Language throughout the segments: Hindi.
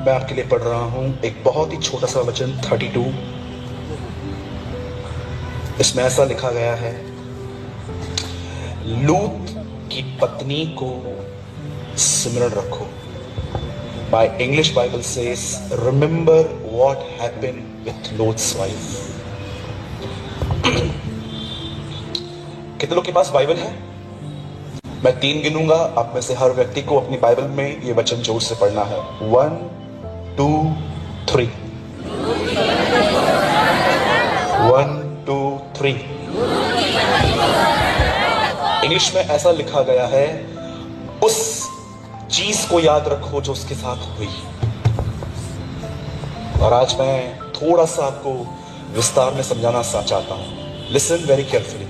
मैं आपके लिए पढ़ रहा हूं एक बहुत ही छोटा सा वचन 32। इसमें ऐसा लिखा गया है, लूत की पत्नी को सिमरन रखो। My English Bible says, remember what happened with Lot's wife. कितने लोग के पास बाइबल है? मैं 3 गिनूंगा, आप में से हर व्यक्ति को अपनी बाइबल में ये वचन जोर से पढ़ना है। 1 2 3। 1 2 3। इंग्लिश में ऐसा लिखा गया है, उस चीज को याद रखो जो उसके साथ हुई। और आज मैं थोड़ा सा आपको विस्तार में समझाना चाहता हूं। Listen very carefully.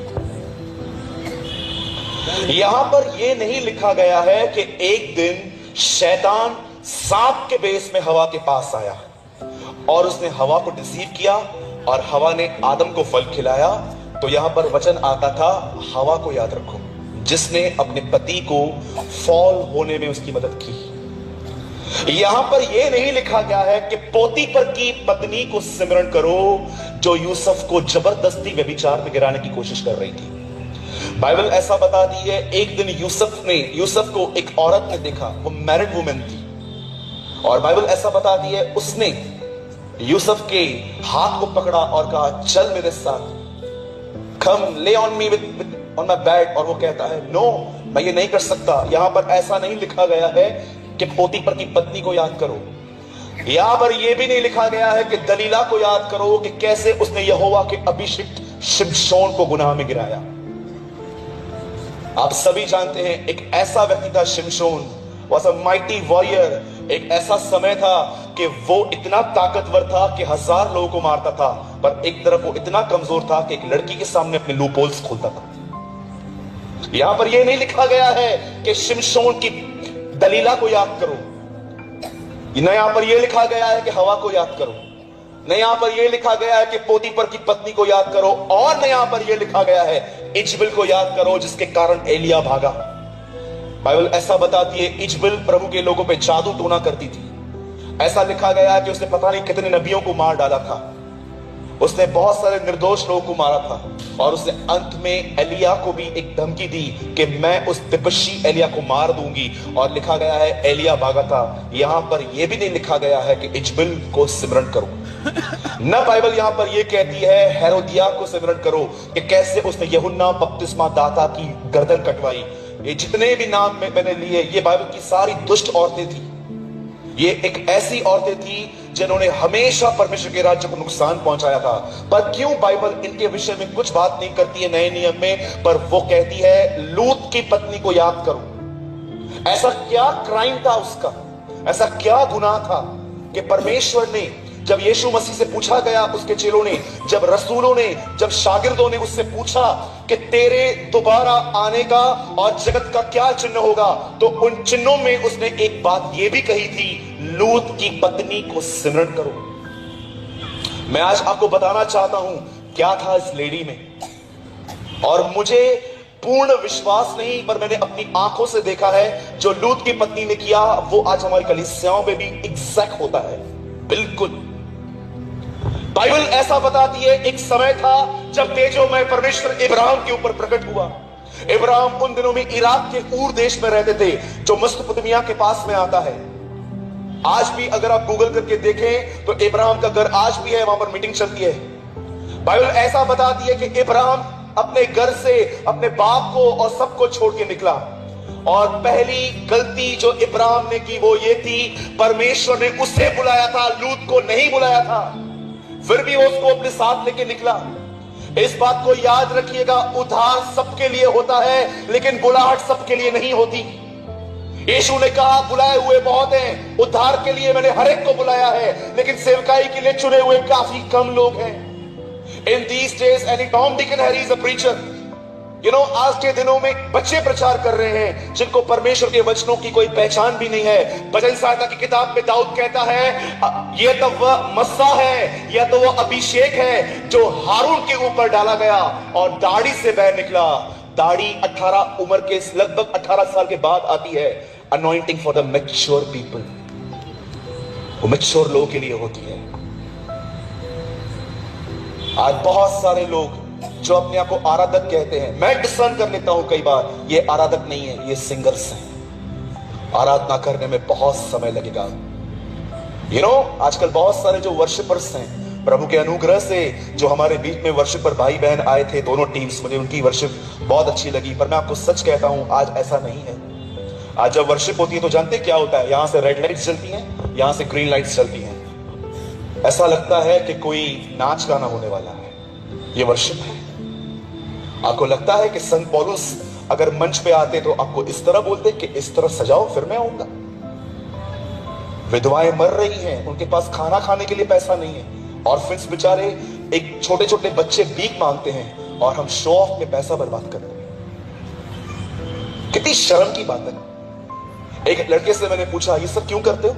यहां पर यह नहीं लिखा गया है कि एक दिन शैतान सांप के बेस में हवा के पास आया और उसने हवा को डिसीव किया और हवा ने आदम को फल खिलाया। तो यहां पर वचन आता था, हवा को याद रखो जिसने अपने पति को फॉल होने में उसकी मदद की। यहां पर यह नहीं लिखा गया है कि पोतीफर की पत्नी को सिमरन करो जो यूसुफ को जबरदस्ती व्यभिचार में गिराने की कोशिश कर रही थी। बाइबल ऐसा बताती है, एक दिन यूसुफ को एक औरत ने देखा, वो मैरिड वुमेन थी, और बाइबल ऐसा बताती है उसने यूसुफ के हाथ को पकड़ा और कहा, चल मेरे साथ, कम ले on me on my bed. और वो कहता है, नो मैं ये नहीं कर सकता। यहां पर ऐसा नहीं लिखा गया है कि पोतीफर की पत्नी को याद करो। यहां पर यह भी नहीं लिखा गया है कि दलीला को याद करो कि कैसे उसने यहोवा के अभिषिक्त शिमशोन को गुनाह में गिराया। आप सभी जानते हैं एक ऐसा व्यक्ति था शिमशोन, was a mighty warrior। एक ऐसा समय था कि वो इतना ताकतवर था कि 1000 लोगों को मारता था, पर एक तरफ वो इतना कमजोर था कि एक लड़की के सामने अपने लूपहोल्स खोलता था। यहां पर यह नहीं लिखा गया है कि शिमशोन की दलीला को याद करो, न यहां पर यह लिखा गया है कि हवा को याद करो, न यहां पर यह लिखा गया है कि पोतीफर की पत्नी को याद करो, और न यहां पर यह लिखा गया है इजबेल को याद करो जिसके कारण एलिया भागा। बाइबल ऐसा बताती है, इजबेल प्रभु के लोगों पे जादू टोना करती थी। ऐसा लिखा गया है कि उसने पता नहीं कितने नबियों को मार डाला था, उसने बहुत सारे निर्दोष लोगों को मारा था, और उसने अंत में एलिया को भी एक धमकी दी कि मैं उस तिपस्वी एलिया को मार दूंगी, और लिखा गया है एलिया भागा था। यहां पर यह भी नहीं लिखा गया है कि इजबेल को सिमरन करो। न बाइबल यहां पर यह कहती है हेरोदिया को सिमरन करो कि कैसे उसने यूहन्ना बपतिस्मा दाता की गर्दन कटवाई। ये जितने भी नाम मैंने लिए, ये बाइबल की सारी दुष्ट औरतें थी। ये एक ऐसी औरतें थी जिन्होंने हमेशा परमेश्वर के राज्य को नुकसान पहुंचाया था। पर क्यों बाइबल इनके विषय में कुछ बात नहीं करती है नए नियम में, पर वो कहती है लूत की पत्नी को याद करो। ऐसा क्या क्राइम था उसका, ऐसा क्या गुनाह था कि परमेश्वर ने, जब यीशु मसीह से पूछा गया, उसके चेलों ने, जब रसूलों ने, जब शागिर्दों ने उससे पूछा कि तेरे दोबारा आने का और जगत का क्या चिन्ह होगा, तो उन चिन्हों में उसने एक बात यह भी कही थी, लूत की पत्नी को सिमरन करो। मैं आज आपको बताना चाहता हूं क्या था इस लेडी में, और मुझे पूर्ण विश्वास नहीं, पर मैंने अपनी आंखों से देखा है जो लूत की पत्नी ने किया वो आज हमारी कलीसियाओं में भी एग्जैक्ट होता है, बिल्कुल। बाइबल ऐसा बताती है, एक समय था जब तेजोमय परमेश्वर इब्राहिम के ऊपर प्रकट हुआ। इब्राहिम उन दिनों में इराक के ऊर देश में रहते थे जो मेसोपोटामिया के पास में आता है। आज भी अगर आप गूगल करके देखें तो इब्राहिम का घर आज भी है, वहां पर मीटिंग चलती है। बाइबल ऐसा बताती है कि इब्राहिम अपने घर से अपने बाप को और सबको छोड़ के निकला, और पहली गलती जो इब्राहिम ने की वो ये थी, परमेश्वर ने उसे बुलाया था, लूत को नहीं बुलाया था, फिर भी वो उसको अपने साथ लेके निकला। इस बात को याद रखिएगा, उद्धार सबके लिए होता है लेकिन बुलाहट सबके लिए नहीं होती। यीशु ने कहा बुलाए हुए बहुत हैं, उद्धार के लिए मैंने हर एक को बुलाया है, लेकिन सेवकाई के लिए चुने हुए काफी कम लोग हैं। In these days, any Tom, Dick and Harry is a preacher. आज के दिनों में बच्चे प्रचार कर रहे हैं जिनको परमेश्वर के वचनों की कोई पहचान भी नहीं है। भजन संहिता की किताब में दाऊद कहता है, ये तो वह मस्सा है या तो वह अभिषेक है जो हारून के ऊपर डाला गया और दाढ़ी से बह निकला। दाढ़ी 18 उम्र के लगभग 18 साल के बाद आती है। Anointing for the mature people. वो मैच्योर लोगों के लिए होती है। आज बहुत सारे लोग जो अपने आप को आराधक कहते हैं, मैं डिस्कर्न कर लेता हूं कई बार, ये आराधक नहीं है, ये सिंगर्स हैं। आराधना करने में बहुत समय लगेगा। आजकल बहुत सारे जो वर्शिपर्स हैं, प्रभु के अनुग्रह से जो हमारे बीच में वर्शिपर भाई बहन आए थे, दोनों टीम्स, मुझे उनकी वर्शिप बहुत अच्छी लगी। पर मैं आपको सच कहता हूं, आज ऐसा नहीं है। आज जब वर्शिप होती है तो जानते क्या होता है? यहां से रेड लाइट्स जलती हैं, यहां से ग्रीन लाइट्स जलती हैं। ऐसा लगता है कि कोई नाच गाना होने वाला है। ये वर्शिप है। आपको लगता है कि संत पौलुस अगर मंच पे आते तो आपको इस तरह बोलते कि इस तरह सजाओ फिर मैं आऊंगा? विधवाएं मर रही हैं, उनके पास खाना खाने के लिए पैसा नहीं है, ऑर्फन्स बेचारे, एक छोटे छोटे बच्चे भीख मांगते हैं और हम शो ऑफ में पैसा बर्बाद करते हैं। कितनी शर्म की बात है। एक लड़के से मैंने पूछा, ये सब क्यों करते हो?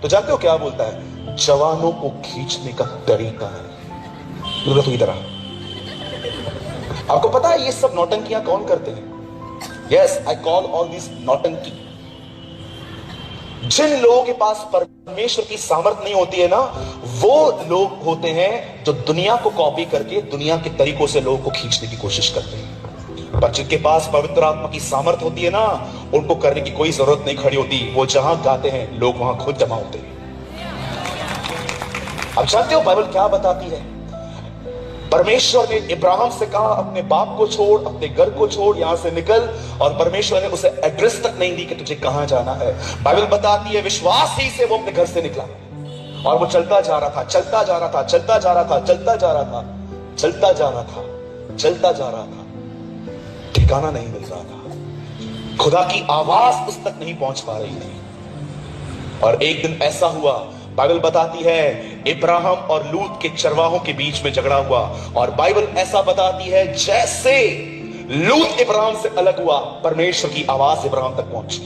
तो जानते हो क्या बोलता है? जवानों को खींचने का तरीका है। तो इधर आपको पता है ये सब नौटंकियां कौन करते हैं? Yes, I call all this नौटंकी। जिन लोगों के पास परमेश्वर की सामर्थ नहीं होती है ना, वो लोग होते हैं जो दुनिया को कॉपी करके दुनिया के तरीकों से लोगों को खींचने की कोशिश करते हैं। पर जिनके पास पवित्र आत्मा की सामर्थ होती है ना, उनको करने की कोई जरूरत नहीं खड़ी होती। वो जहां गाते हैं, लोग वहां खुद जमा होते हैं। अब जानते हो बाइबल क्या बताती है? परमेश्वर ने इब्राहिम से कहा, अपने बाप को छोड़, अपने घर को छोड़, यहां से निकल। और परमेश्वर ने उसे एड्रेस तक नहीं दी कि तुझे कहां जाना है। बाइबल बताती है विश्वास ही से वो अपने घर से निकला और वो चलता जा रहा था, चलता जा रहा था, चलता जा रहा था, चलता जा रहा था, चलता जा रहा था, चलता जा रहा था, ठिकाना नहीं मिल रहा था। खुदा की आवाज उस तक नहीं पहुंच पा रही थी। और एक दिन ऐसा हुआ, बाइबल बताती है इब्राहिम और लूत के चरवाहों के बीच में झगड़ा हुआ। और बाइबल ऐसा बताती है जैसे लूत इब्राहिम से अलग हुआ, परमेश्वर की आवाज इब्राहिम तक पहुंची।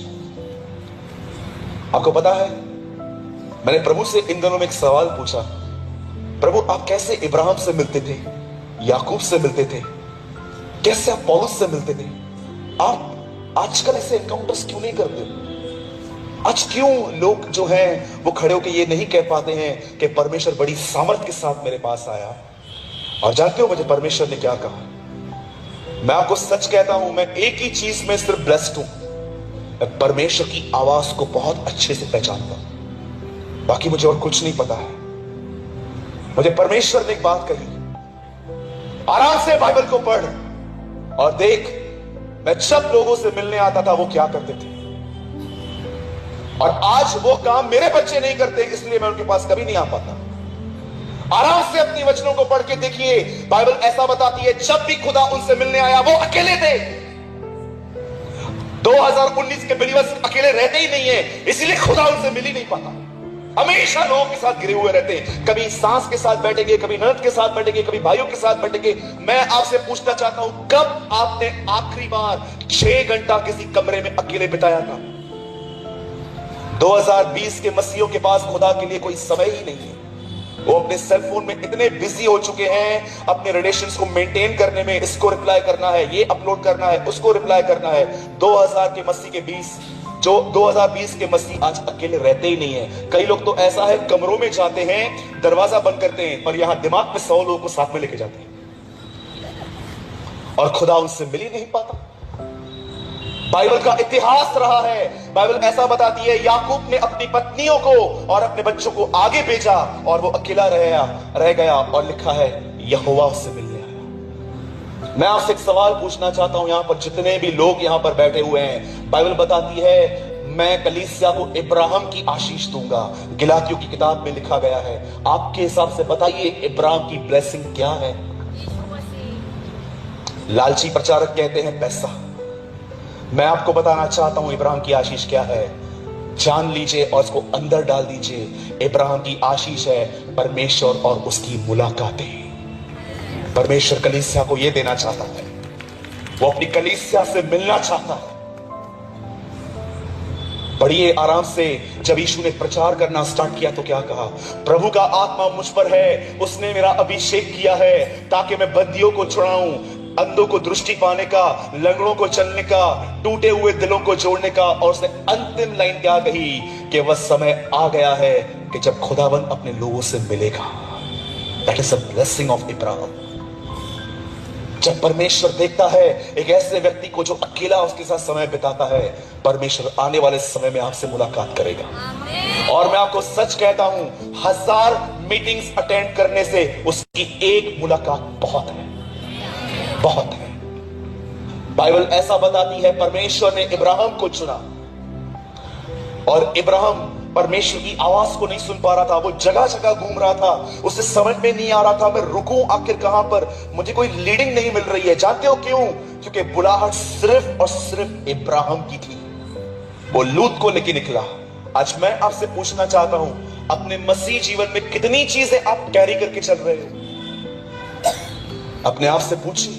आपको पता है, मैंने प्रभु से इन दिनों में एक सवाल पूछा, प्रभु आप कैसे इब्राहिम से मिलते थे, याकूब से मिलते थे, कैसे आप पौलुस से मिलते थे? आप आजकल ऐसे एनकाउंटर्स क्यों नहीं करते? आज क्यों लोग जो हैं वो खड़े होकर ये नहीं कह पाते हैं कि परमेश्वर बड़ी सामर्थ के साथ मेरे पास आया? और जानते हो मुझे परमेश्वर ने क्या कहा? मैं आपको सच कहता हूं, मैं एक ही चीज में सिर्फ ब्लेस्ड हूं, मैं परमेश्वर की आवाज को बहुत अच्छे से पहचानता हूं। बाकी मुझे और कुछ नहीं पता है। मुझे परमेश्वर ने एक बात कही, आराम से बाइबल को पढ़ और देख, मैं जब लोगों से मिलने आता था वो क्या करते थे। और आज वो काम मेरे बच्चे नहीं करते, इसलिए मैं उनके पास कभी नहीं आ पाता। आराम से अपनी वचनों को पढ़ के देखिए, बाइबल ऐसा बताती है जब भी खुदा उनसे मिलने आया वो अकेले थे। 2019 के बिलीवर्स अकेले रहते ही नहीं है, इसलिए खुदा उनसे मिल ही नहीं पाता। हमेशा लोगों के साथ घिरे हुए रहते हैं। कभी सास के साथ बैठेंगे, कभी ननद के साथ बैठेंगे, कभी भाइयों के साथ बैठेंगे। मैं आपसे पूछना चाहता हूं, कब आपने आखिरी बार 6 घंटा किसी कमरे में अकेले बिताया था? 2020 के मसीहियों के पास खुदा के लिए कोई समय ही नहीं है। वो अपने सेलफोन में इतने बिजी हो चुके हैं अपने रिलेशंस को मेंटेन करने में, इसको रिप्लाई करना है, ये अपलोड करना है, उसको रिप्लाई करना है। 2000 के मसीह के 2020 के मसीह आज अकेले रहते ही नहीं है। कई लोग तो ऐसा है, कमरों में जाते हैं, दरवाजा बंद करते हैं, पर यहां दिमाग में 100 लोगों को साथ में लेके जाते हैं और खुदा उनसे मिल ही नहीं पाता। बाइबल का इतिहास रहा है। बाइबल ऐसा बताती है याकूब ने अपनी पत्नियों को और अपने बच्चों को आगे भेजा और वो अकेला रह गया और लिखा है यहोवा उससे मिलने आया। मैं आपसे एक सवाल पूछना चाहता हूं, यहां पर जितने भी लोग यहां पर बैठे हुए हैं, बाइबल बताती है मैं कलीसिया को इब्राहिम की आशीष दूंगा। गलातियों की किताब में लिखा गया है। आपके हिसाब से बताइए इब्राहिम की ब्लेसिंग क्या है? लालची प्रचारक कहते हैं पैसा। मैं आपको बताना चाहता हूं इब्राहिम की आशीष क्या है। जान लीजिए और इसको अंदर डाल दीजिए। इब्राहिम की आशीष है परमेश्वर और उसकी मुलाकातें। परमेश्वर कलीसिया को यह देना चाहता है, वो अपनी कलीसिया से मिलना चाहता है। पढ़िए आराम से। जब यीशु ने प्रचार करना स्टार्ट किया तो क्या कहा? प्रभु का आत्मा मुझ पर है, उसने मेरा अभिषेक किया है ताकि मैं बंदियों को छुड़ाऊं, अंधों को दृष्टि पाने का, लंगड़ों को चलने का, टूटे हुए दिलों को जोड़ने का। और उसने अंतिम लाइन क्या कही कि वह समय आ गया है कि जब खुदावन अपने लोगों से मिलेगा। That is a blessing of Ibrahim. जब परमेश्वर देखता है एक ऐसे व्यक्ति को जो अकेला उसके साथ समय बिताता है, परमेश्वर आने वाले समय में आपसे मुलाकात करेगा। और मैं आपको सच कहता हूं, 1000 मीटिंग्स अटेंड करने से उसकी एक मुलाकात बहुत है, बहुत है। बाइबल ऐसा बताती है परमेश्वर ने इब्राहिम को चुना और इब्राहिम परमेश्वर की आवाज को नहीं सुन पा रहा था। वो जगह जगह घूम रहा था, उसे समझ में नहीं आ रहा था मैं रुकूं आखिर कहां पर, मुझे कोई लीडिंग नहीं मिल रही है। जानते हो क्यों? क्योंकि बुलाहट सिर्फ और सिर्फ इब्राहिम की थी। वो लूत को लेके निकला। आज मैं आपसे पूछना चाहता हूं, अपने मसीह जीवन में कितनी चीजें आप कैरी करके चल रहे हो? अपने आप से पूछिए।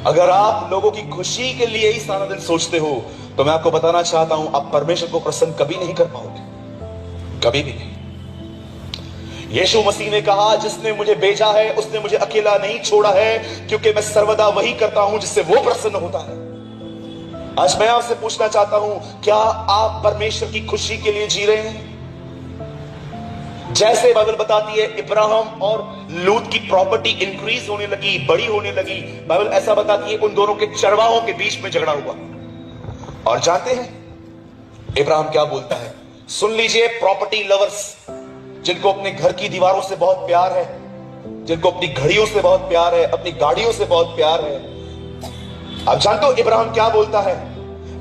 अगर आप लोगों की खुशी के लिए ही सारा दिन सोचते हो तो मैं आपको बताना चाहता हूं, आप परमेश्वर को प्रसन्न कभी नहीं कर पाओगे, कभी भी नहीं। यीशु मसीह ने कहा, जिसने मुझे भेजा है उसने मुझे अकेला नहीं छोड़ा है, क्योंकि मैं सर्वदा वही करता हूं जिससे वो प्रसन्न होता है। आज मैं आपसे पूछना चाहता हूं, क्या आप परमेश्वर की खुशी के लिए जी रहे हैं? जैसे बाइबल बताती है इब्राहिम और लूत की प्रॉपर्टी इंक्रीज होने लगी, बड़ी होने लगी। बाइबल ऐसा बताती है उन दोनों के चरवाहों के बीच में झगड़ा हुआ। और जानते हैं इब्राहिम क्या बोलता है? सुन लीजिए प्रॉपर्टी लवर्स, जिनको अपने घर की दीवारों से बहुत प्यार है, जिनको अपनी घड़ियों से बहुत प्यार है, अपनी गाड़ियों से बहुत प्यार है। अब जानते हो इब्राहिम क्या बोलता है?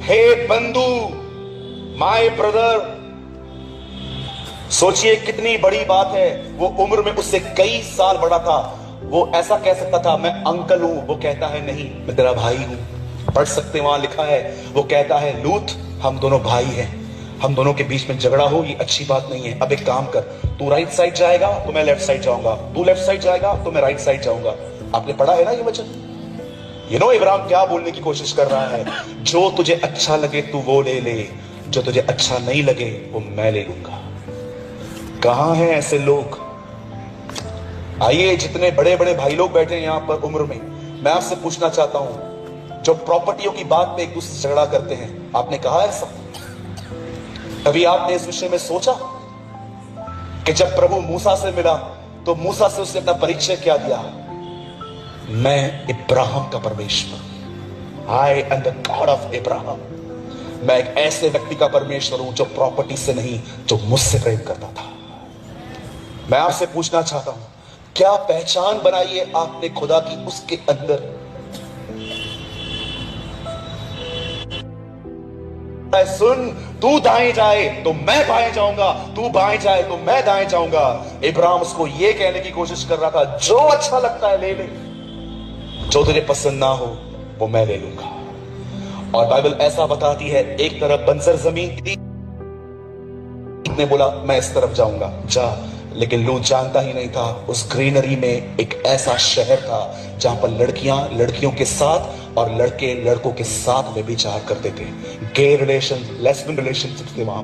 हे बंधु, माय ब्रदर। सोचिए कितनी बड़ी बात है। वो उम्र में उससे कई साल बड़ा था। वो ऐसा कह सकता था मैं अंकल हूं, वो कहता है नहीं मैं तेरा भाई हूं। पढ़ सकते वहां लिखा है, वो कहता है लूत हम दोनों भाई हैं, हम दोनों के बीच में झगड़ा हो ये अच्छी बात नहीं है। अब एक काम कर, तू राइट साइड जाएगा तो मैं लेफ्ट साइड जाऊंगा, तू लेफ्ट साइड जाएगा तो मैं राइट साइड जाऊंगा। आपने पढ़ा है ना ये वचन? इब्राहिम क्या बोलने की कोशिश कर रहा है? जो तुझे अच्छा लगे तू वो ले ले, जो तुझे अच्छा नहीं लगे वो मैं ले लूंगा। कहां हैं ऐसे लोग? आइए, जितने बड़े बड़े भाई लोग बैठे हैं यहां पर उम्र में, मैं आपसे पूछना चाहता हूं, जो प्रॉपर्टियों की बात पे एक दूसरे से झगड़ा करते हैं, आपने कहा ऐसा? कभी आपने इस विषय में सोचा कि जब प्रभु मूसा से मिला तो मूसा से उसने अपना परिचय क्या दिया? मैं इब्राहिम का परमेश्वर, I am the God of Ibrahim. मैं एक ऐसे व्यक्ति का परमेश्वर हूं जो प्रॉपर्टी से नहीं, जो मुझसे प्रेम करता था। मैं आपसे पूछना चाहता हूं, क्या पहचान बनाई है आपने खुदा की उसके अंदर? सुन, तू दाएं जाए तो मैं बाएं जाऊंगा, तू बाएं जाए तो मैं दाएं जाऊंगा। इब्राहिम उसको यह कहने की कोशिश कर रहा था, जो अच्छा लगता है ले ले, जो तुझे पसंद ना हो वो मैं ले लूंगा। और बाइबल ऐसा बताती है, एक तरफ बंजर जमीन थी, ने बोला मैं इस तरफ जाऊंगा, जा। लेकिन लूत जानता ही नहीं था उस ग्रीनरी में एक ऐसा शहर था जहां पर लड़कियां लड़कियों के साथ और लड़के लड़कों के साथ में विचार करते थे। गे रिलेशन, लेस्बियन रिलेशनशिप थे वहां।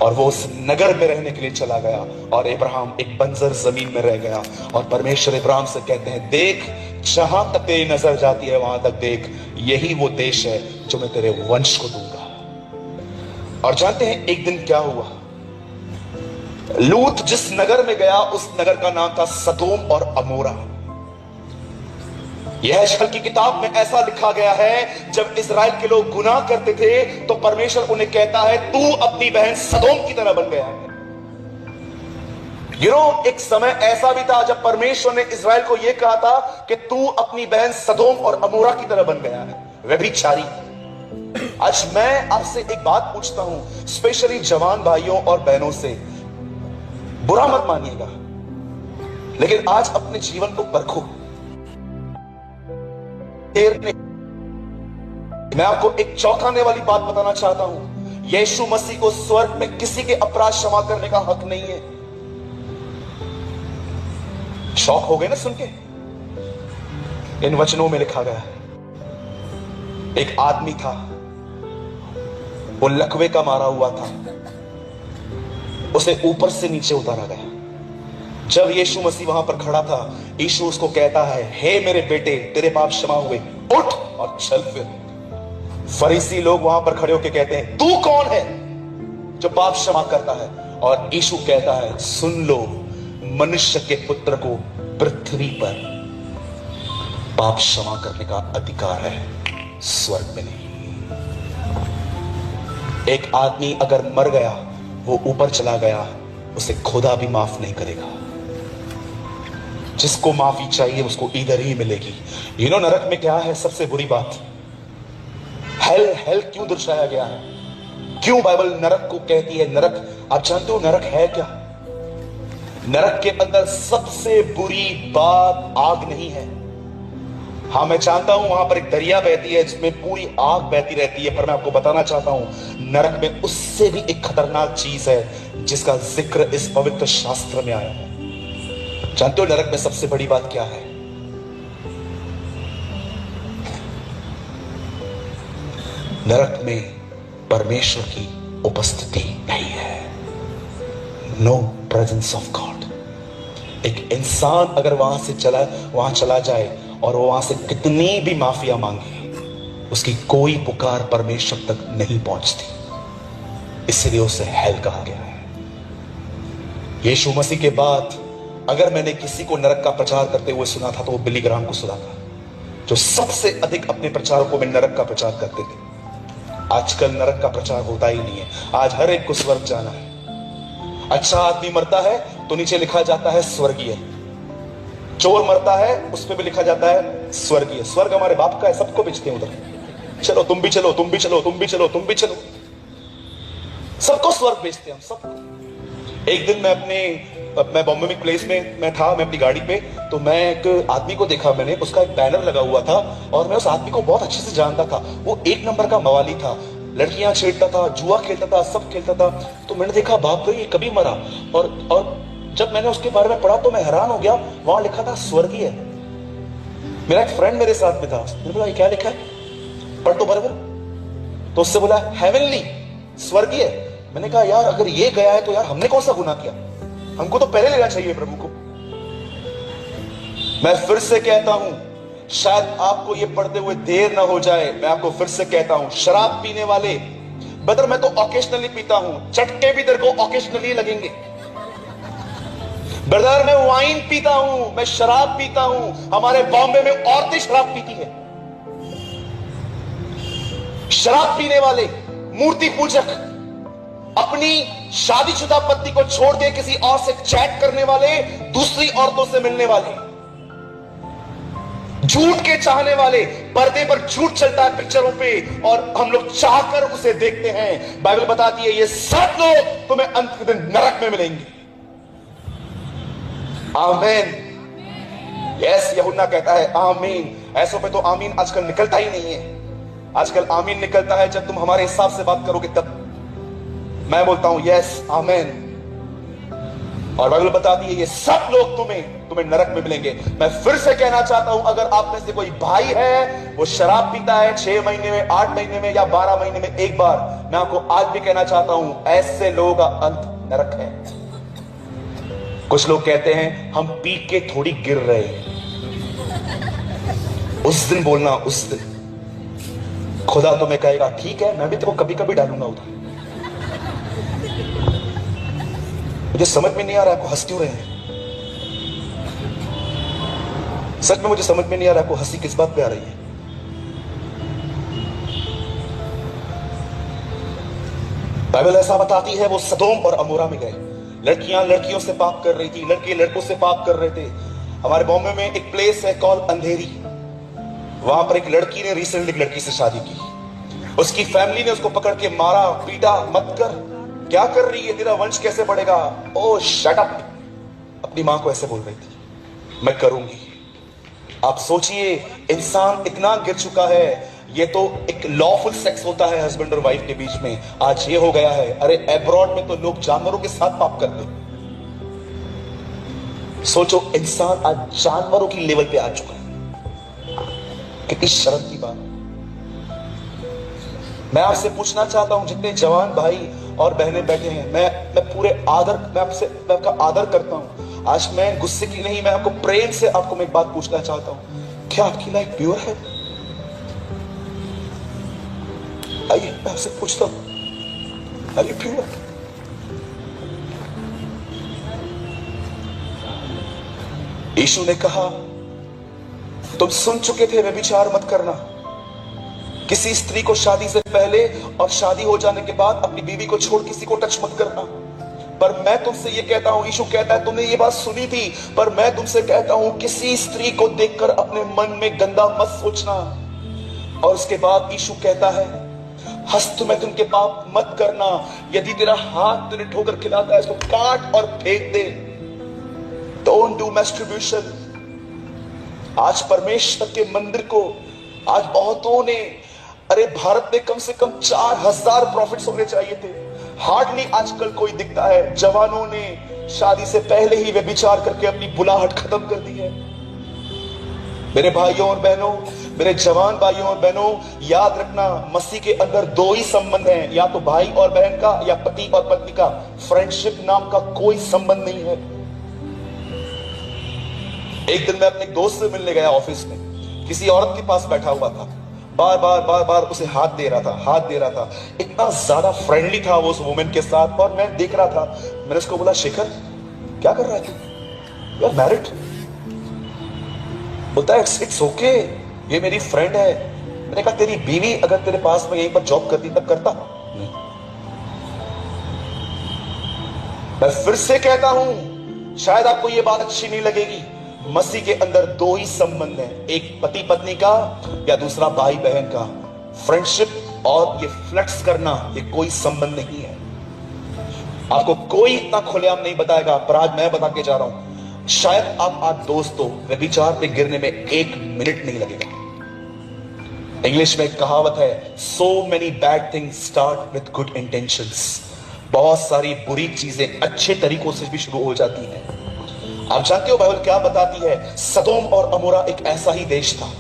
और वो उस नगर में रहने के लिए चला गया और इब्राहिम एक बंजर जमीन में रह गया। और परमेश्वर इब्राहिम से कहते हैं, देख जहां तक तेरी नजर जाती है वहां तक देख, यही वो देश है जो मैं तेरे वंश को दूंगा। और जानते हैं एक दिन क्या हुआ? लूत जिस नगर में गया उस नगर का नाम था सदोम और अमोरा। यह शल की किताब में ऐसा लिखा गया है, जब इजराइल के लोग गुनाह करते थे तो परमेश्वर उन्हें कहता है तू अपनी बहन सदोम की तरह बन गया है। एक समय ऐसा भी था जब परमेश्वर ने इजराइल को यह कहा था कि तू अपनी बहन सदोम और अमोरा की तरह बन गया है, व्यभिचारी। आज मैं आपसे एक बात पूछता हूं, स्पेशली जवान भाइयों और बहनों से, बुरा मत मानिएगा, लेकिन आज अपने जीवन को परखो। मैं आपको एक चौंकाने वाली बात बताना चाहता हूं, यीशु मसीह को स्वर्ग में किसी के अपराध क्षमा करने का हक नहीं है। शौक हो गए ना सुन के? इन वचनों में लिखा गया है, एक आदमी था, वो लकवे का मारा हुआ था, उसे ऊपर से नीचे उतारा गया, जब यीशु मसीह वहां पर खड़ा था, यीशु उसको कहता है, हे मेरे बेटे, तेरे पाप क्षमा हुए, उठ और चल फिर। फरीसी लोग वहां पर खड़े होकर कहते हैं, तू कौन है जो पाप क्षमा करता है? और यीशु कहता है, सुन लो, मनुष्य के पुत्र को पृथ्वी पर पाप क्षमा करने का अधिकार है, स्वर्ग में नहीं। एक आदमी अगर मर गया, वो ऊपर चला गया, उसे खुदा भी माफ नहीं करेगा। जिसको माफी चाहिए उसको इधर ही मिलेगी। नरक में क्या है सबसे बुरी बात? हेल क्यों दर्शाया गया है? क्यों बाइबल नरक को कहती है नरक? आप जानते हो नरक है क्या? नरक के अंदर सबसे बुरी बात आग नहीं है। हाँ, मैं जानता हूं वहां पर एक दरिया बहती है जिसमें पूरी आग बहती रहती है, पर मैं आपको बताना चाहता हूं नरक में उससे भी एक खतरनाक चीज है जिसका जिक्र इस पवित्र शास्त्र में आया है। जानते हो नरक में सबसे बड़ी बात क्या है? नरक में परमेश्वर की उपस्थिति नहीं है। No presence of God. एक इंसान अगर वहां चला जाए और वो वहां से कितनी भी माफिया मांगे, उसकी कोई पुकार परमेश्वर तक नहीं पहुंचती। इसलिए उसे हेल कहा गया है। यीशु मसीह के बाद अगर मैंने किसी को नरक का प्रचार करते हुए सुना था तो वो बिली ग्राहम को सुना था, जो सबसे अधिक अपने प्रचारकों में नरक का प्रचार करते थे। आजकल नरक का प्रचार होता ही नहीं है। आज हर एक को स्वर्ग जाना है। अच्छा आदमी मरता है तो नीचे लिखा जाता है स्वर्गीय। चोर मरता है उस पर भी लिखा जाता है स्वर्गीय। स्वर्ग हमारे बाप का है, सबको बेचते हैं उधर। चलो तुम भी चलो, तुम भी चलो, तुम भी चलो, तुम भी चलो, सबको स्वर्ग बेचते हैं हम सबको। एक दिन मैं बॉम्बे में प्लेस में मैं था, मैं अपनी गाड़ी पे, तो मैं एक आदमी को देखा, मैंने उसका एक बैनर लगा हुआ था और मैं उस आदमी को बहुत अच्छे से जानता था। वो एक नंबर का मवाली था, लड़कियां छेड़ता था, जुआ खेलता था, सब खेलता था। तो मैंने देखा बाप रे ये कभी मरा। और जब मैंने उसके बारे में पढ़ा तो मैं हैरान हो गया, वहां लिखा था स्वर्गीय। मेरा एक फ्रेंड मेरे साथ में था, मैंने बोला ये क्या लिखा है, पढ़ तो बराबर। तो उससे बोला हेवनली, स्वर्गीय। मैंने कहा यार अगर ये गया है तो यार हमने कौन सा गुनाह किया, हमको तो पहले लेना चाहिए प्रभु को। मैं फिर से कहता हूं, शायद आपको ये पढ़ते हुए देर ना हो जाए, मैं आपको फिर से कहता हूं, शराब पीने वाले, बदर मैं तो ऑकेशनली पीता हूं, चटके भी तेरे को ऑकेशनली लगेंगे। ब्रदर मैं वाइन पीता हूं, मैं शराब पीता हूं। हमारे बॉम्बे में औरतें शराब पीती है। शराब पीने वाले, मूर्ति पूजक, अपनी शादीशुदा पत्नी को छोड़ के किसी और से चैट करने वाले, दूसरी औरतों से मिलने वाले, झूठ के चाहने वाले, पर्दे पर झूठ चलता है पिक्चरों पे और हम लोग चाहकर उसे देखते हैं। बाइबल बताती है ये सब लोग तुम्हें अंत के दिन नरक में मिलेंगे। आमीन। यस, यूहन्ना कहता है आमीन। ऐसों पे तो आमीन आजकल निकलता ही नहीं है। आजकल आमीन निकलता है जब तुम हमारे हिसाब से बात करोगे तब। मैं बोलता हूं यस आमीन। और बाइबल बताती है ये सब लोग तुम्हें नरक में मिलेंगे। मैं फिर से कहना चाहता हूं, अगर आप में से कोई भाई है वो शराब पीता है 6 महीने में, 8 महीने में या 12 महीने में एक बार, मैं आपको आज भी कहना चाहता हूं ऐसे लोगों का अंत नरक है। कुछ लोग कहते हैं हम पी के थोड़ी गिर रहे हैं। उस दिन बोलना, उस दिन खुदा तुम्हें कहेगा ठीक है मैं भी तेरे को कभी कभी डालूंगा उधर। मुझे समझ में नहीं आ रहा आपको हंस क्यों रहे हैं। सच में मुझे समझ में नहीं आ रहा आपको हंसी किस बात पे आ रही है। बाइबल ऐसा बताती है वो सदोम और अमोरा में गए। लड़कियां लड़कियों से पाप कर रही थी, लड़के लड़कों से पाप कर रहे थे। हमारे बॉम्बे में एक प्लेस है कॉल अंधेरी, वहां पर एक लड़की ने रिसेंटली एक लड़की से शादी की। उसकी फैमिली ने उसको पकड़ के मारा, पीटा, मत कर, क्या कर रही है, तेरा वंश कैसे बढ़ेगा। ओ शट अप। अपनी मां को ऐसे बोल रही थी मैं करूंगी। आप सोचिए इंसान इतना गिर चुका है। ये तो एक लॉफुल सेक्स होता है हस्बैंड और वाइफ के बीच में, आज ये हो गया है। अरे अब्रॉड में तो लोग जानवरों के साथ पाप करते। सोचो इंसान आज जानवरों की लेवल पे आ चुका है। कितनी शर्म की बात। मैं आपसे पूछना चाहता हूं जितने जवान भाई और बहनें बैठे हैं, मैं आपका आदर करता हूं आज मैं गुस्से की नहीं, मैं आपको प्रेम से आपको मैं एक बात पूछना चाहता हूं, क्या आपकी लाइफ प्योर है? आइए मैं आपसे पूछता हूं, आर यू प्योर? यीशु ने कहा तुम सुन चुके थे व्यभिचार मत करना। किसी स्त्री को शादी से पहले और शादी हो जाने के बाद अपनी बीवी को छोड़ किसी को टच मत करना। पर मैं तुमसे ये कहता हूं, यीशु कहता है, तुमने ये बात सुनी थी, पर मैं तुमसे कहता हूं किसी स्त्री को देखकर अपने मन में गंदा मत सोचना। और उसके बाद यीशु कहता है हस्त में तुम के पाप मत करना, यदि तेरा हाथ तुझे ठोकर खिलाता है तो काट और फेंक दे। Don't do मैस्टरब्यूशन। आज परमेश्वर के मंदिर को आज बहुतों ने, अरे भारत में कम से कम 4000 प्रॉफिट्स होने चाहिए थे, हार्डली आजकल कोई दिखता है। जवानों ने शादी से पहले ही व्यभिचार करके अपनी बुलाहट खत्म कर दी है। मेरे भाइयों और बहनों, मेरे जवान भाइयों और बहनों, याद रखना मसीह के अंदर दो ही संबंध हैं, या तो भाई और बहन का या पति और पत्नी का। फ्रेंडशिप नाम का कोई संबंध नहीं है। एक दिन मैं अपने दोस्त से मिलने गया ऑफिस में, किसी औरत के पास बैठा हुआ था, बार बार उसे हाथ दे रहा था। इतना ज्यादा फ्रेंडली था वो उस वुमेन के साथ, और मैं देख रहा था। मैंने उसको बोला शेखर क्या कर रहा है तू, यू आर मैरिड? बोलता है इट्स ओके, ये मेरी फ्रेंड है। मैंने कहा तेरी बीवी अगर तेरे पास में यहीं पर जॉब करती तब करता? नहीं। मैं फिर से कहता हूं, शायद आपको ये बात अच्छी नहीं लगेगी, मसीह के अंदर दो ही संबंध हैं, एक पति पत्नी का या दूसरा भाई बहन का। फ्रेंडशिप और ये फ्लेक्स करना ये कोई संबंध नहीं है। आपको कोई इतना खुलेआम नहीं बताएगा, पर आज मैं बता के जा रहा हूं, शायद आप आज दोस्तों व्यभिचार पे गिरने में 1 मिनट नहीं लगेगा। इंग्लिश में एक कहावत है, so many bad things start with good intentions. बहुत सारी बुरी चीजें अच्छे तरीकों से भी शुरू हो जाती हैं। आप जानते हो बाइबल क्या बताती है? सदोम और अमोरा एक ऐसा ही देश था,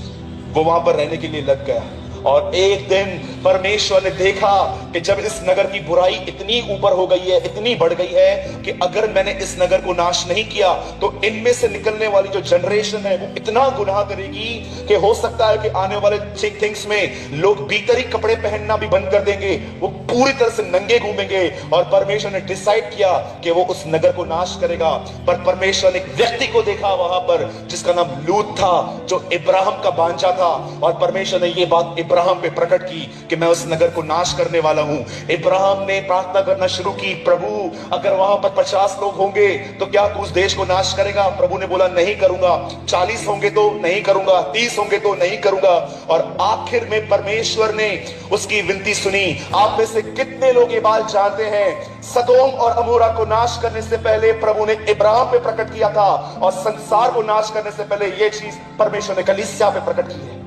वो वहां पर रहने के लिए लग गया। और एक दिन परमेश्वर ने देखा कि जब इस नगर की बुराई इतनी ऊपर हो गई है, इतनी बढ़ गई है कि अगर मैंने इस नगर को नाश नहीं किया तो इनमें से निकलने वाली जो जनरेशन है वो इतना गुनाह करेगी कि हो सकता है कि आने वाले थिंग्स में लोग भीतरी कपड़े पहनना भी बंद कर देंगे, वो पूरी तरह से नंगे घूमेंगे। और परमेश्वर ने डिसाइड किया कि वो उस नगर को नाश करेगा। पर परमेश्वर ने एक व्यक्ति को देखा वहां पर जिसका नाम लूत था, जो इब्राहिम का भांजा था। और परमेश्वर ने ये बात इब्राहिम पे प्रकट की कि मैं उस नगर को नाश करने वाला हूं। इब्राहिम ने प्रार्थना करना शुरू की, प्रभु अगर वहां पर 50 लोग होंगे तो क्या तू उस देश को नाश करेगा? प्रभु ने बोला नहीं करूंगा। 40 होंगे तो नहीं करूंगा, 30 होंगे तो नहीं करूंगा। और आखिर में परमेश्वर ने उसकी विनती सुनी। आप में से कितने लोग ये बात जानते हैं? सदोम और अमोरा को नाश करने से पहले प्रभु ने इब्राहिम पे प्रकट किया था, और संसार को नाश करने से पहले यह चीज परमेश्वर ने कलीसिया पे प्रकट की है।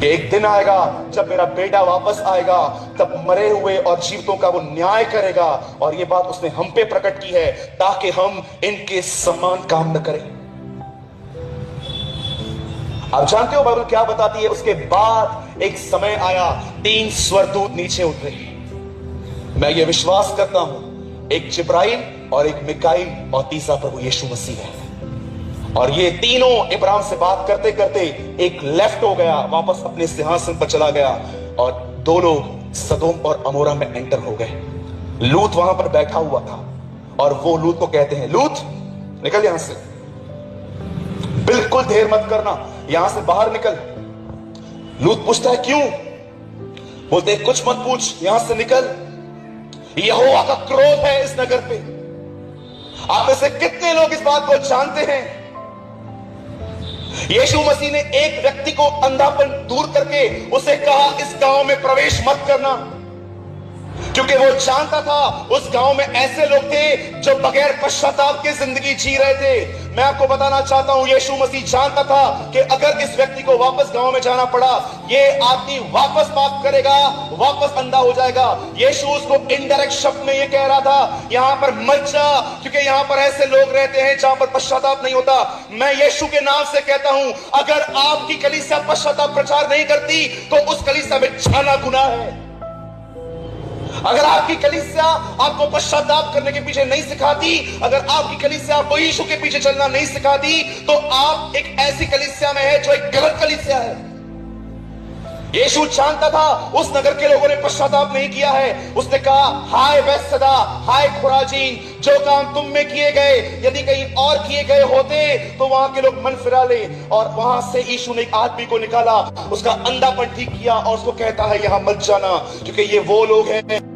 एक दिन आएगा जब मेरा बेटा वापस आएगा, तब मरे हुए और जीवितों का वो न्याय करेगा। और ये बात उसने हम पे प्रकट की है ताकि हम इनके समान काम न करें। आप जानते हो बाइबल क्या बताती है? उसके बाद एक समय आया, 3 स्वर्गदूत नीचे उतरे। मैं ये विश्वास करता हूं एक जिब्राइल और एक मिकाईल और तीसरा प्रभु यीशु मसीह है। और ये तीनों इब्राहिम से बात करते करते एक लेफ्ट हो गया, वापस अपने सिंहासन पर चला गया, और 2 लोग सदोम और अमोरा में एंटर हो गए। लूत वहां पर बैठा हुआ था, और वो लूत को कहते हैं, लूत निकल यहां से, बिल्कुल देर मत करना, यहां से बाहर निकल। लूत पूछता है क्यों? बोलते हैं कुछ मत पूछ, यहां से निकल, यहोवा का क्रोध है इस नगर पे। आप में से कितने लोग इस बात को जानते हैं? यीशु मसीह ने एक व्यक्ति को अंधापन दूर करके उसे कहा इस गांव में प्रवेश मत करना, क्योंकि वो जानता था उस गांव में ऐसे लोग थे जो बगैर पश्चाताप की जिंदगी जी रहे थे। मैं आपको बताना चाहता हूं, यीशु मसीह जानता था कि अगर इस व्यक्ति को वापस गांव में जाना पड़ा, ये आदमी वापस पाप करेगा, वापस अंधा हो जाएगा। यीशु उसको इनडायरेक्ट शब्द में ये कह रहा था, यहां पर मत जा, क्योंकि यहां पर ऐसे लोग रहते हैं जहां पर पश्चाताप नहीं होता। मैं यीशु के नाम से कहता हूं, अगर आपकी कलीसिया पश्चाताप प्रचार नहीं करती तो उस कलीसिया में जाना गुनाह है। अगर आपकी कलीसिया आपको पश्चाताप करने के पीछे नहीं सिखाती, अगर आपकी कलीसिया आपको यीशु के पीछे चलना नहीं सिखाती, तो आप एक ऐसी कलीसिया में है जो एक गलत कलीसिया है। यीशु जानता था उस नगर के लोगों ने पश्चाताप नहीं किया है। उसने कहा, हाय बैतसैदा, हाय खुराजीन, जो काम तुम में किए गए यदि कहीं और किए गए होते तो वहां के लोग मन फिरा ले। और वहां से यीशु ने एक आदमी को निकाला, उसका अंधापन ठीक किया और उसको कहता है यहां मत जाना, क्योंकि ये वो लोग हैं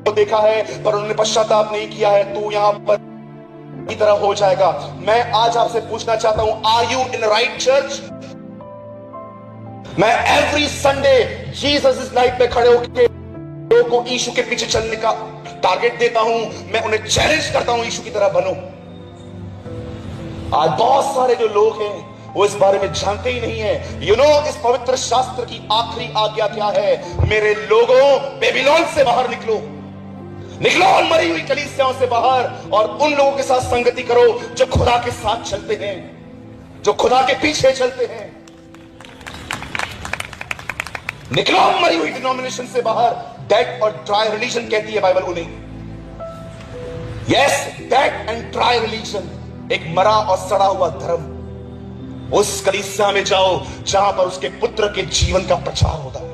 तो देखा है पर उन्होंने पश्चाताप नहीं किया है, तू यहां पर की तरह हो जाएगा। मैं आज आपसे पूछना चाहता हूं, are you in right church? मैं every Sunday Jesus is life पे खड़े होकर लोगों को यीशु के पीछे चलने का टारगेट देता हूं। मैं उन्हें चैलेंज करता हूं, यीशु की तरह बनो। आज बहुत सारे जो लोग हैं वो इस बारे में जानते ही नहीं है। यू नो इस पवित्र शास्त्र की आखिरी आज्ञा क्या है? मेरे लोगों, बेबीलोन से बाहर निकलो, निकलो उन मरी हुई कलीसियाओं से बाहर और उन लोगों के साथ संगति करो जो खुदा के साथ चलते हैं, जो खुदा के पीछे चलते हैं। निकलो मरी हुई डिनोमिनेशन से बाहर। डेड और ड्राई रिलीजन कहती है बाइबल उन्हें। Yes, dead and dry religion, एक मरा और सड़ा हुआ धर्म। उस कलीसिया में जाओ जहां पर उसके पुत्र के जीवन का प्रचार होता है,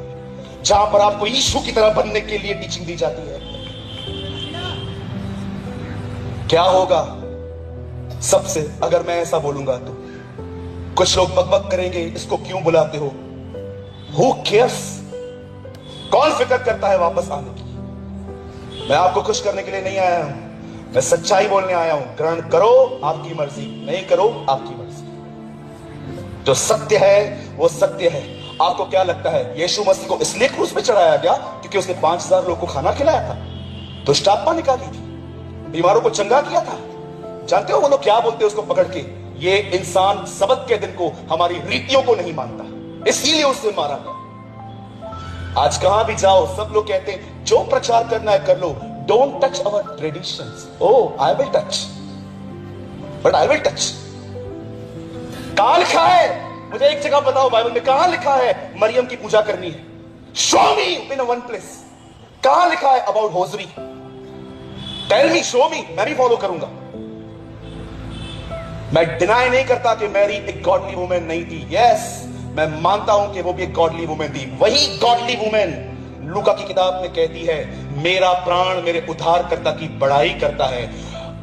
जहां पर आपको यीशु की तरह बनने के लिए टीचिंग दी जाती है। क्या होगा सबसे अगर मैं ऐसा बोलूंगा तो? कुछ लोग बकबक करेंगे, इसको क्यों बुलाते हो? Who cares? कौन फिक्र करता है वापस आने की? मैं आपको खुश करने के लिए नहीं आया हूं, मैं सच्चाई बोलने आया हूं। ग्रहण करो, आपकी मर्जी, नहीं करो, आपकी मर्जी। जो सत्य है वो सत्य है। आपको क्या लगता है यीशु मसीह को इसलिए क्रूस पे चढ़ाया गया क्योंकि उसने 5000 लोगों को खाना खिलाया था, दुष्ट आत्मा निकाली थी, बीमारों को चंगा किया था? जानते हो वो लोग क्या बोलते हैं उसको पकड़ के? ये इंसान सबत के दिन को, हमारी रीतियों को नहीं मानता, इसीलिए उसे मारा गया। आज कहां भी जाओ सब लोग कहते हैं जो प्रचार करना है कर लो, don't touch our traditions. Oh, I will touch, but I will touch. कहां लिखा है? मुझे एक जगह बताओ बाइबल में कहां लिखा है मरियम की पूजा करनी है? Show me in one place. कहां लिखा है अबाउट होजरी? टेल मी, शो मी, मैं भी फॉलो करूंगा। मैं डिनाई नहीं करता कि मैरी एक गॉडली वुमेन नहीं थी। यस, मैं मानता हूं कि वो भी एक गॉडली वुमेन थी। वही गॉडली वुमेन लूका की किताब में कहती है, मेरा प्राण मेरे उद्धारकर्ता की बड़ाई करता है।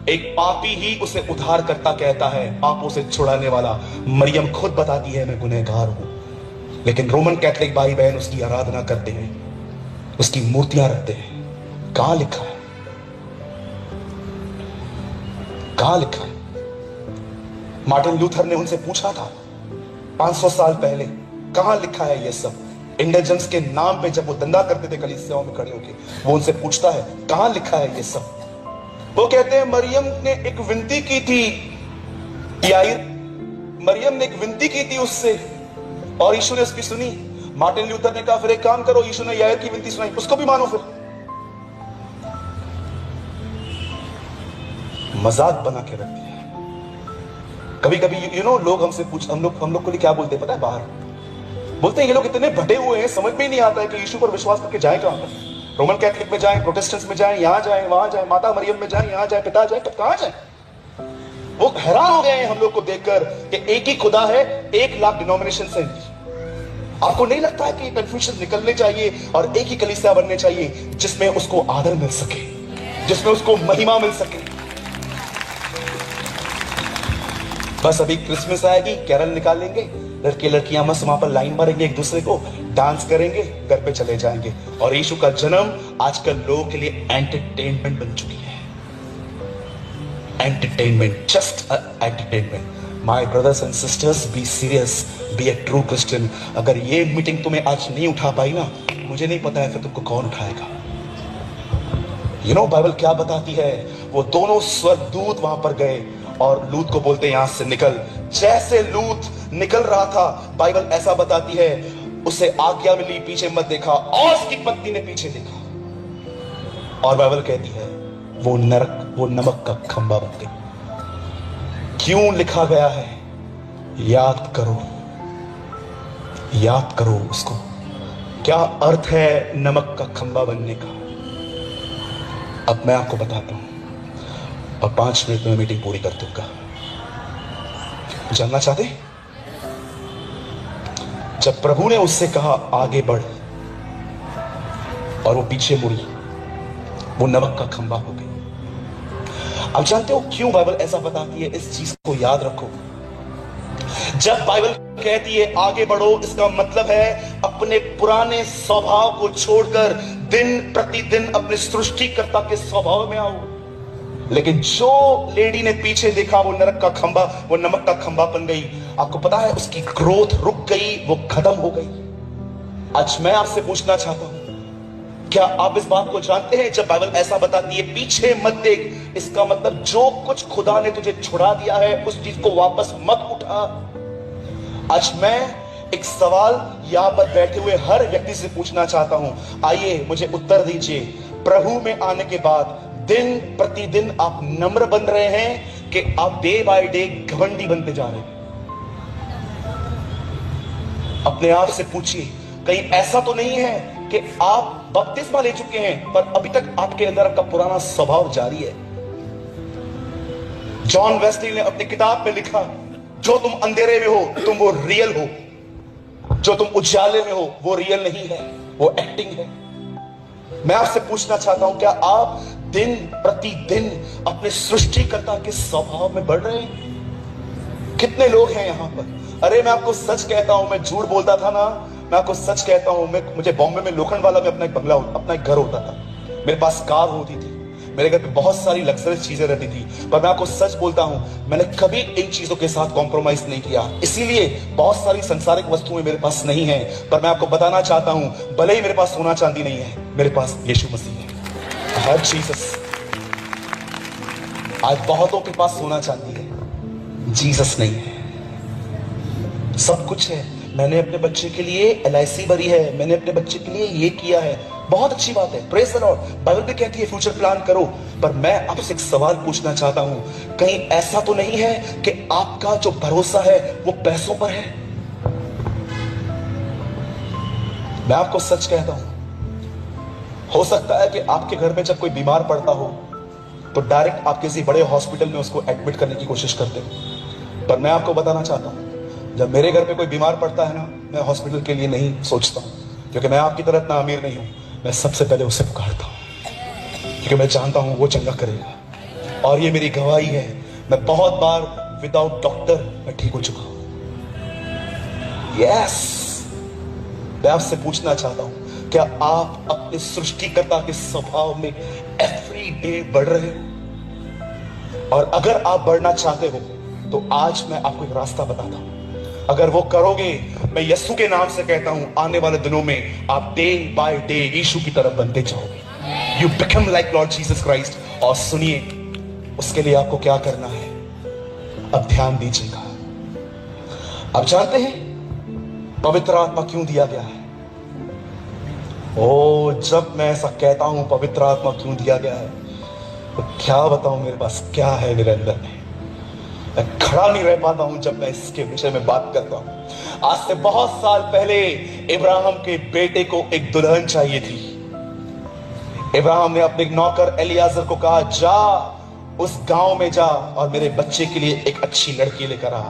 एक पापी ही उसे उद्धारकर्ता कहता है, पापों से छुड़ाने वाला। मरियम खुद बताती है मैं गुनहगार हूं, लेकिन रोमन कैथोलिक भाई बहन उसकी आराधना करते हैं, उसकी मूर्तियां रखते हैं। कहां लिखा है? कहां लिखा है? मार्टिन लूथर ने उनसे पूछा था 500 साल पहले, कहां लिखा है ये सब? इंडिजेंस के नाम पे जब वो दंगा करते थे कलीसियाओं में खड़े होके, वो उनसे पूछता है कहां लिखा है ये सब? वो कहते हैं मरियम ने एक विनती की थी, याईर, मरियम ने एक विनती की थी उससे और यीशु ने उसकी सुनी। मार्टिन लूथर ने कहा फिर एक काम करो, यीशु ने याईर की विनती सुनाई, उसको भी मानो। फिर मजाक बना के रख दिया। कभी कभी यू नो लोग हमसे हम लोग को क्या बोलते हैं पता है? बाहर बोलते हैं ये लोग इतने भटे हुए हैं, समझ में ही नहीं आता है कि यीशु पर विश्वास करके जाए कहां पर? रोमन कैथोलिक में जाएं, प्रोटेस्टेंट्स में जाएं, यहां जाएं, वहां जाएं, माता मरियम में जाएं, यहां जाएं, पिता जाएं, कहां जाएं? वो हैरान हो गए हैं हम लोग को देखकर कि एक ही खुदा है, 1 लाख डिनोमिनेशन है। आपको नहीं लगता है कि कंफ्यूजन निकलने चाहिए और एक ही कलीसिया बनने चाहिए जिसमें उसको आदर मिल सके, जिसमें उसको महिमा मिल सके? बस अभी क्रिसमस आएगी, कैरल निकालेंगे, लड़के लड़कियां मस्त वहां पर लाइन मारेंगे, एक दूसरे को डांस करेंगे, घर पे चले जाएंगे। और यीशु का जन्म आजकल लोगों के लिए एंटरटेनमेंट बन चुकी है। Entertainment, just entertainment. My brothers and sisters, be serious, be a true Christian. अगर ये मीटिंग तुम्हें आज नहीं उठा पाई ना, मुझे नहीं पता है फिर तुमको कौन उठाएगा। यू नो बाइबल क्या बताती है? वो दोनों स्वर्गदूत वहां पर गए और लूत को बोलते यहां से निकल। जैसे लूत निकल रहा था, बाइबल ऐसा बताती है उसे आज्ञा मिली पीछे मत देखा, और उसकी पत्नी ने पीछे देखा और बाइबल कहती है वो नमक का खंबा बन गई। क्यों लिखा गया है? याद करो उसको। क्या अर्थ है नमक का खंबा बनने का? अब मैं आपको बताता हूं और 5 मिनट में मीटिंग पूरी कर दूंगा। जानना चाहते? जब प्रभु ने उससे कहा आगे बढ़ और वो पीछे मुड़ी, वो नमक का खंबा हो गई। अब जानते हो क्यों बाइबल ऐसा बताती है? इस चीज को याद रखो। जब बाइबल कहती है आगे बढ़ो, इसका मतलब है अपने पुराने स्वभाव को छोड़कर दिन प्रतिदिन अपने सृष्टिकर्ता के स्वभाव में आओ। लेकिन जो लेडी ने पीछे देखा, वो नरक का खंबा, वो नमक का खंबा बन गई। आपको पता है उसकी ग्रोथ रुक गई, वो खत्म हो गई। आज मैं आपसे पूछना चाहता हूं, क्या आप इस बात को जानते हैं? जब बाइबल ऐसा बताती है पीछे मत देख, इसका मतलब जो कुछ खुदा ने तुझे छुड़ा दिया है उस चीज को वापस मत उठा। आज मैं एक सवाल यहां पर बैठे हुए हर व्यक्ति से पूछना चाहता हूं, आइए मुझे उत्तर दीजिए। प्रभु में आने के बाद दिन प्रतिदिन आप नम्र बन रहे हैं कि आप डे बाय डे घमंडी बनते जा रहे हैं? अपने आप से पूछिए, कहीं ऐसा तो नहीं है कि आप बपतिस्मा ले चुके हैं पर अभी तक आपके अंदर आपका पुराना स्वभाव जारी है? जॉन वेस्ली ने अपनी किताब में लिखा, जो तुम अंधेरे में हो तुम वो रियल हो, जो तुम उजाले में हो वो रियल नहीं है, वो एक्टिंग है। मैं आपसे पूछना चाहता हूं, क्या आप दिन प्रतिदिन अपने सृष्टिकर्ता के स्वभाव में बढ़ रहे हैं? कितने लोग हैं यहां पर? अरे मैं आपको सच कहता हूं, मैं झूठ बोलता था ना, मैं आपको सच कहता हूं, मुझे बॉम्बे में लोखंडवाला में अपना एक बंगला, अपना एक घर होता था, मेरे पास कार होती थी, मेरे घर पे बहुत सारी लग्जरियस चीजें रहती थी, पर मैं आपको सच बोलता हूं, मैंने कभी इन चीजों के साथ कॉम्प्रोमाइज नहीं किया। इसीलिए बहुत सारी सांसारिक वस्तुएं मेरे पास नहीं है, पर मैं आपको बताना चाहता हूं, भले ही मेरे पास सोना चांदी नहीं है, मेरे पास यीशु मसीह है। हर जीसस। आज बहुतों के पास सोना चांदी है, जीसस नहीं है। सब कुछ है, मैंने अपने बच्चे के लिए LIC भरी है, मैंने अपने बच्चे के लिए ये किया है, बहुत अच्छी बात है, प्रेज द लॉर्ड। बाइबल भी कहती है फ्यूचर प्लान करो, पर मैं आपसे एक सवाल पूछना चाहता हूं, कहीं ऐसा तो नहीं है कि आपका जो भरोसा है वो पैसों पर है? मैं आपको सच कहता हूं, हो सकता है कि आपके घर में जब कोई बीमार पड़ता हो तो डायरेक्ट आप किसी बड़े हॉस्पिटल में उसको एडमिट करने की कोशिश करते हो, पर मैं आपको बताना चाहता हूं, जब मेरे घर पे कोई बीमार पड़ता है ना, मैं हॉस्पिटल के लिए नहीं सोचता हूं, क्योंकि मैं आपकी तरह इतना अमीर नहीं हूं। मैं सबसे पहले उसे पुकारता हूं, क्योंकि मैं जानता हूं वो चंगा करेगा। और ये मेरी गवाही है, मैं बहुत बार विदाउट डॉक्टर मैं ठीक हो चुका हूं। यस, मैं आपसे पूछना चाहता हूं, क्या आप अपने सृष्टिकर्ता के स्वभाव में एवरी डे बढ़ रहे हो? और अगर आप बढ़ना चाहते हो तो आज मैं आपको एक रास्ता बताता हूं। अगर वो करोगे, मैं यीशु के नाम से कहता हूं, आने वाले दिनों में आप डे बाय डे यीशु की तरफ बनते जाओगे। You become like Lord Jesus Christ. और सुनिए, उसके लिए आपको क्या करना है, अब ध्यान दीजिएगा। अब जानते हैं पवित्र आत्मा क्यों दिया गया है? ओ, जब मैं ऐसा कहता हूं पवित्र आत्मा क्यों दिया गया है, तो क्या बताऊं मेरे पास क्या है मेरे अंदर में, मैं खड़ा नहीं रह पाता हूं जब मैं इसके विषय में बात करता हूं। आज से बहुत साल पहले इब्राहिम के बेटे को एक दुल्हन चाहिए थी। इब्राहिम ने अपने नौकर एलियाजर को कहा, जा उस गांव में जा और मेरे बच्चे के लिए एक अच्छी लड़की लेकर आ।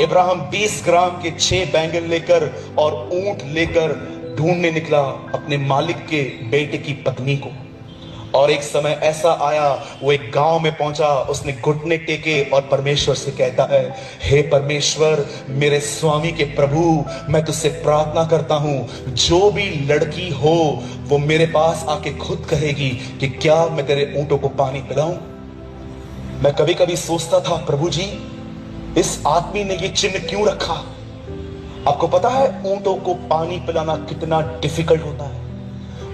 इब्राहिम 20 ग्राम के 6 बैंगन लेकर और ऊंट लेकर ढूंढने निकला अपने मालिक के बेटे की पत्नी को। और एक समय ऐसा आया, वो एक गांव में पहुंचा, उसने घुटने टेके और परमेश्वर से कहता है, हे परमेश्वर, मेरे स्वामी के प्रभु, मैं तुझसे प्रार्थना करता हूं, जो भी लड़की हो वो मेरे पास आके खुद कहेगी कि क्या मैं तेरे ऊंटों को पानी पिलाऊं। मैं कभी कभी सोचता था, प्रभु जी, इस आदमी ने ये चिन्ह क्यों रखा? आपको पता है ऊंटों को पानी पिलाना कितना डिफिकल्ट होता है।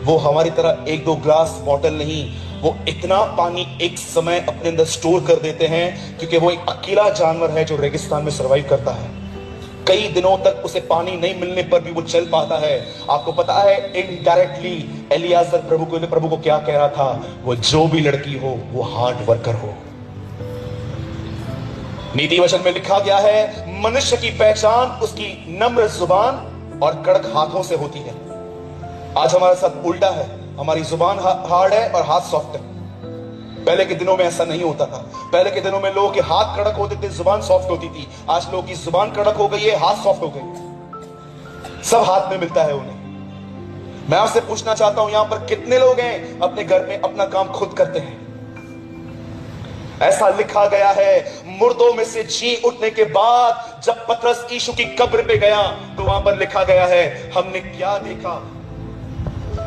वो हमारी तरह 1-2 ग्लास बॉटल नहीं, वो इतना पानी एक समय अपने अंदर स्टोर कर देते हैं, क्योंकि वो एक अकेला जानवर है जो रेगिस्तान में सर्वाइव करता है। कई दिनों तक उसे पानी नहीं मिलने पर भी वो चल पाता है। आपको पता है इनडायरेक्टली एलियाजर प्रभु को क्या कह रहा था? वो जो भी लड़की हो वो हार्ड वर्कर हो। नीति वचन में लिखा गया है, मनुष्य की पहचान उसकी नम्र जुबान और कड़क हाथों से होती है। आज हमारे साथ उल्टा है, हमारी जुबान हार्ड है और हाथ सॉफ्ट है। पहले के दिनों में ऐसा नहीं होता था। पहले के दिनों में लोगों के हाथ कड़क होते थे, जुबान सॉफ्ट होती थी। आज लोगों की जुबान कड़क हो गई है, हाथ सॉफ्ट हो गए, सब हाथ में मिलता है उन्हें। मैं आपसे पूछना चाहता हूं, यहां पर कितने लोग हैं अपने घर में अपना काम खुद करते हैं? ऐसा लिखा गया है, मुर्दों में से जी उठने के बाद जब पतरस यीशु की कब्र पे गया तो वहां पर लिखा गया है, हमने क्या देखा?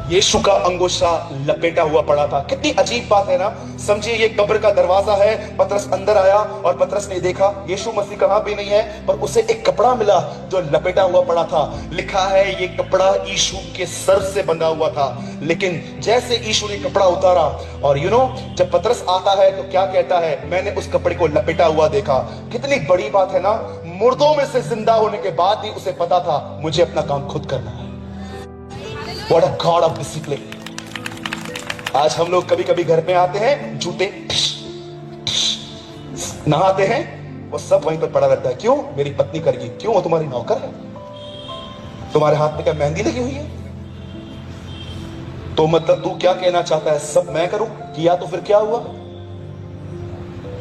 यीशु का अंगोछा लपेटा हुआ पड़ा था। कितनी अजीब बात है ना। समझिए ये कब्र का दरवाजा है, पतरस अंदर आया और पतरस ने देखा यीशु मसीह कहां भी नहीं है, पर उसे एक कपड़ा मिला जो लपेटा हुआ पड़ा था। लिखा है ये कपड़ा यीशु के सर से बंधा हुआ था। लेकिन जैसे यीशु ने कपड़ा उतारा और जब पतरस आता है तो क्या कहता है, मैंने उस कपड़े को लपेटा हुआ देखा। कितनी बड़ी बात है ना। मुर्दों में से जिंदा होने के बाद भी उसे पता था मुझे अपना काम खुद करना है। What a God of discipline। आज हम लोग कभी कभी घर में आते हैं, जूते नहाते हैं, वो सब वहीं पर पड़ा रहता है। क्यों? मेरी पत्नी करेगी। क्यों? वो तुम्हारी नौकर है। तुम्हारे हाथ में क्या मेहंदी लगी हुई है? तो मतलब तू क्या कहना चाहता है, सब मैं करूं? किया तो फिर क्या हुआ?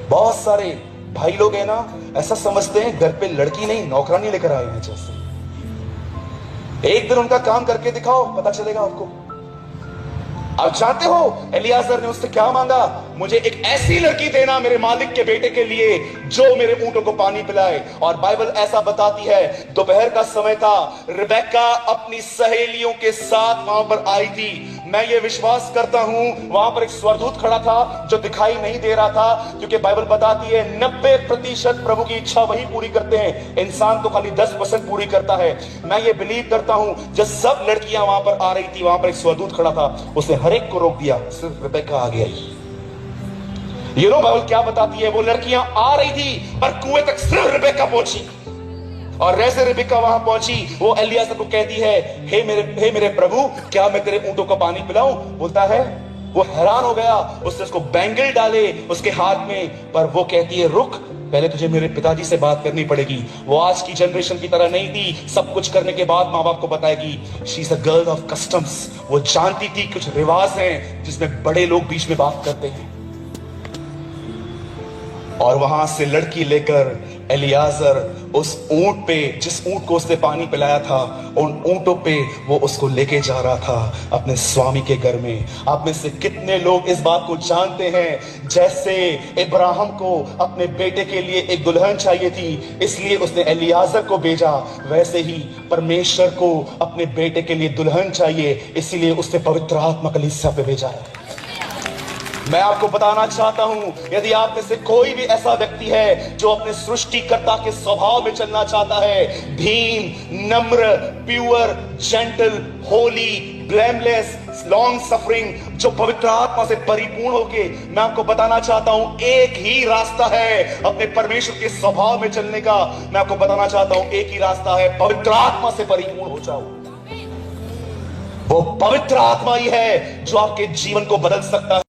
बहुत सारे भाई लोग हैं ना, ऐसा समझते हैं घर पे लड़की नहीं नौकरानी लेकर आए हैं। जैसे एक दिन उनका काम करके दिखाओ, पता चलेगा आपको। आप जानते हो एलियाजर ने उससे क्या मांगा? मुझे एक ऐसी लड़की देना मेरे मालिक के बेटे के लिए जो मेरे ऊंटों को पानी पिलाए। और बाइबल ऐसा बताती है, दोपहर का समय था, रिबेका अपनी सहेलियों के साथ वहां पर आई थी। मैं ये विश्वास करता हूं वहां पर एक स्वर्गदूत खड़ा था जो दिखाई नहीं दे रहा था, क्योंकि बाइबल बताती है 90% प्रभु की इच्छा वही पूरी करते हैं, इंसान तो खाली 10% पूरी करता है। मैं ये बिलीव करता हूं जब सब लड़कियां वहां पर आ रही थी, वहां पर एक स्वर्गदूत खड़ा था, उसने हर एक को रोक दिया, सिर्फ रिबेका आ गया। बाइबल क्या बताती है, वो लड़कियां आ रही थी पर कुएं तक सिर्फ रिबेका पहुंची। और जैसे रिबेका वहां पहुंची, वो एलियाजर को कहती है, हे मेरे प्रभु, क्या मैं तेरे ऊंटों को पानी पिलाऊं? बोलता है, वो हैरान हो गया। उसने उसको बैंगल डाले उसके हाथ में, पर वो कहती है, रुक, पहले तुझे मेरे पिताजी से बात करनी पड़ेगी। वो आज की जनरेशन की तरह नहीं थी, सब कुछ करने के बाद माँ बाप को बताएगी। She is a girl of customs. वो जानती थी कुछ रिवाज हैं जिसमें बड़े लोग बीच में बात करते हैं। और वहां से लड़की लेकर एलियाजर उस ऊंट पे, जिस ऊंट को उसने पानी पिलाया था, उन ऊंटों पे वो उसको लेके जा रहा था अपने स्वामी के घर में। आप में से कितने लोग इस बात को जानते हैं, जैसे इब्राहिम को अपने बेटे के लिए एक दुल्हन चाहिए थी, इसलिए उसने एलियाजर को भेजा, वैसे ही परमेश्वर को अपने बेटे के लिए दुल्हन चाहिए, इसीलिए उसने पवित्र आत्मा कलीसिया पे भेजा है। मैं आपको बताना चाहता हूं, यदि आप में से कोई भी ऐसा व्यक्ति है जो अपने सृष्टिकर्ता के स्वभाव में चलना चाहता है, धीम, नम्र, pure, gentle, Holi, blameless, long suffering, जो पवित्र आत्मा से परिपूर्ण होके, मैं आपको बताना चाहता हूं एक ही रास्ता है अपने परमेश्वर के स्वभाव में चलने का। मैं आपको बताना चाहता हूं एक ही रास्ता है, पवित्र आत्मा से परिपूर्ण हो जाओ। वो पवित्र आत्मा ही है जो आपके जीवन को बदल सकता है।